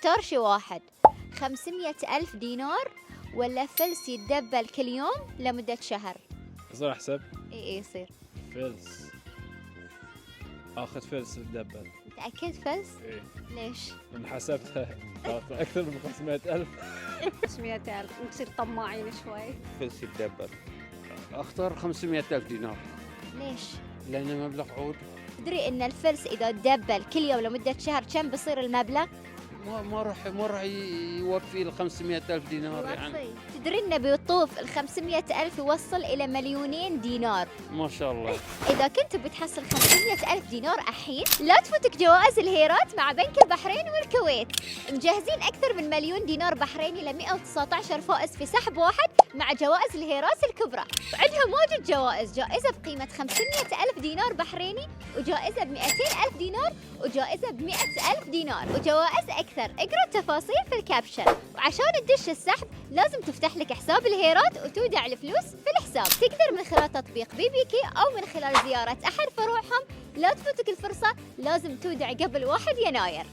اختار شي واحد، 500,000 دينار ولا فلس يتدبل كل يوم لمدة شهر؟ يصير احسب اي يصير. فلس. اخذ فلس الدبل. متأكد فلس؟ ايه ليش؟ لان حسبتها طلعت اكثر من 500,000. 500,000 نصير طماعين شوي. فلس يتدبر. اختار 500,000 دينار ليش؟ لانه مبلغ عود. تدري ان الفلس اذا تدبل كل يوم لمدة شهر كم بيصير المبلغ؟ ما راح يوفي ال 500,000 دينار يعني. تدري انه بيطوف ال 500,000 يوصل الى 2,000,000 دينار. ما شاء الله. إذا كنت بتحصل 500,000 دينار الحين لا تفوتك جوائز الهيرات مع بنك البحرين والكويت. مجهزين أكثر من 1,000,000 دينار بحريني ل 119 فائز في سحب واحد مع جوائز الهيرات الكبرى. وعندهم واجد جوائز، جائزة بقيمة 500,000 دينار بحريني، وجائزة ب 200,000 دينار، وجائزة ب 100,000 دينار، وجوائز أكثر. اقرأ التفاصيل في الكابشن. وعشان تدش السحب لازم تفتح لك حساب الهيرات وتودع الفلوس في الحساب. تقدر من خلال تطبيق بي بي كي أو من خلال زيارة أحد فروعهم. لا تفوتك الفرصة، لازم تودع قبل 1 يناير.